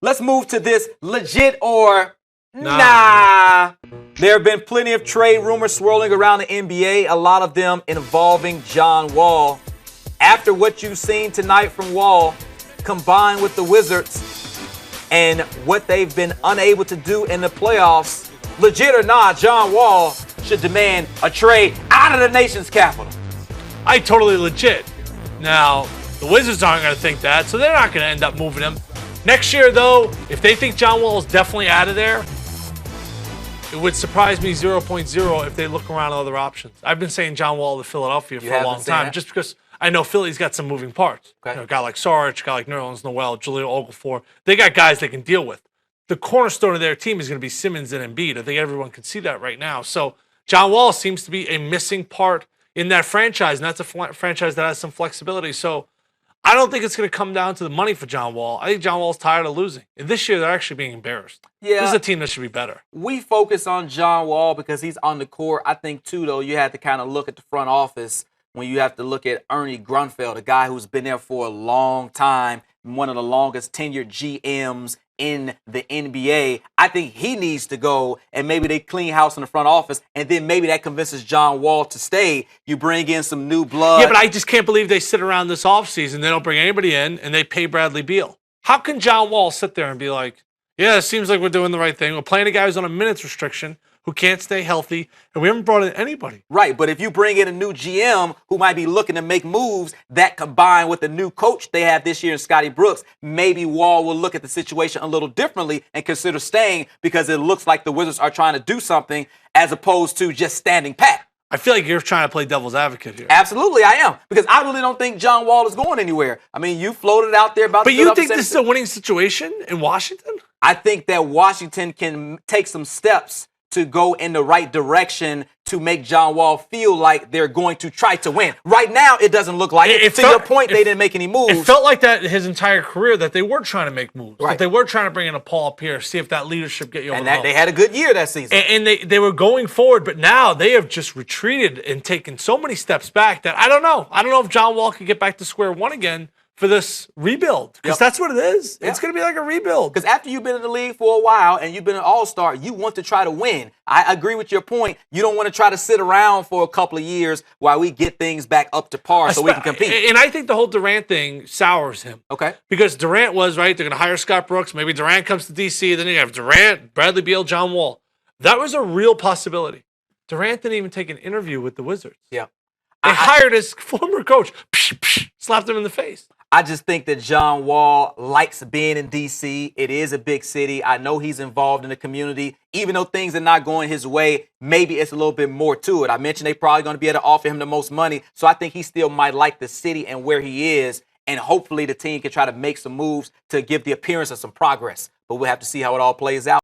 Let's move to this legit or Nah. nah. There have been plenty of trade rumors swirling around the NBA, a lot of them involving John Wall. After what you've seen tonight from Wall, combined with the Wizards and what they've been unable to do in the playoffs, legit or not, John Wall should demand a trade out of the nation's capital. I totally legit. Now, the Wizards aren't going to think that, so they're not going to end up moving him. Next year, though, if they think John Wall is definitely out of there, it would surprise me 0.0 if they look around at other options. I've been saying John Wall to Philadelphia for a long time, just because I know Philly's got some moving parts. Okay. You know, a guy like Sarge, a guy like Nerlens Noel, Jaleel Okafor. They got guys they can deal with. The cornerstone of their team is going to be Simmons and Embiid. I think everyone can see that right now. So John Wall seems to be a missing part in that franchise, and that's a franchise that has some flexibility. So I don't think it's going to come down to the money for John Wall. I think John Wall's tired of losing. And this year, they're actually being embarrassed. Yeah. This is a team that should be better. We focus on John Wall because he's on the court. I think, too, though, you have to kind of look at the front office when you have to look at Ernie Grunfeld, a guy who's been there for a long time, one of the longest tenured GMs in the NBA. I think he needs to go, and maybe they clean house in the front office, and then maybe that convinces John Wall to stay. You bring in some new blood. Yeah, but I just can't believe they sit around this offseason, they don't bring anybody in, and they pay Bradley Beal. How can John Wall sit there and be like, yeah, it seems like we're doing the right thing. We're playing a guy who's on a minutes restriction, who can't stay healthy, and we haven't brought in anybody. Right, but if you bring in a new GM who might be looking to make moves, that combined with the new coach they have this year in Scotty Brooks, maybe Wall will look at the situation a little differently and consider staying because it looks like the Wizards are trying to do something as opposed to just standing pat. I feel like you're trying to play devil's advocate here. Absolutely, I am, because I really don't think John Wall is going anywhere. I mean, you floated out there about. But you think this is a winning situation in Washington? I think that Washington can take some steps to go in the right direction to make John Wall feel like they're going to try to win. Right now, it doesn't look like it. To your point, they didn't make any moves. It felt like that his entire career, that they were trying to make moves. Right. That they were trying to bring in a Paul Pierce, see if that leadership get you over and the hump. they had a good year that season. And they were going forward, but now they have just retreated and taken so many steps back that I don't know. I don't know if John Wall can get back to square one again for this rebuild, because that's what it is. It's going to be like a rebuild. Because after you've been in the league for a while and you've been an all-star, you want to try to win. I agree with your point. You don't want to try to sit around for a couple of years while we get things back up to par so we can compete. And I think the whole Durant thing sours him. Okay. Because Durant was, right, they're going to hire Scott Brooks. Maybe Durant comes to D.C. Then you have Durant, Bradley Beal, John Wall. That was a real possibility. Durant didn't even take an interview with the Wizards. Yeah. They hired his former coach, slapped him in the face. I just think that John Wall likes being in D.C. It is a big city. I know he's involved in the community. Even though things are not going his way, maybe it's a little bit more to it. I mentioned they're probably going to be able to offer him the most money. So I think he still might like the city and where he is. And hopefully the team can try to make some moves to give the appearance of some progress. But we'll have to see how it all plays out.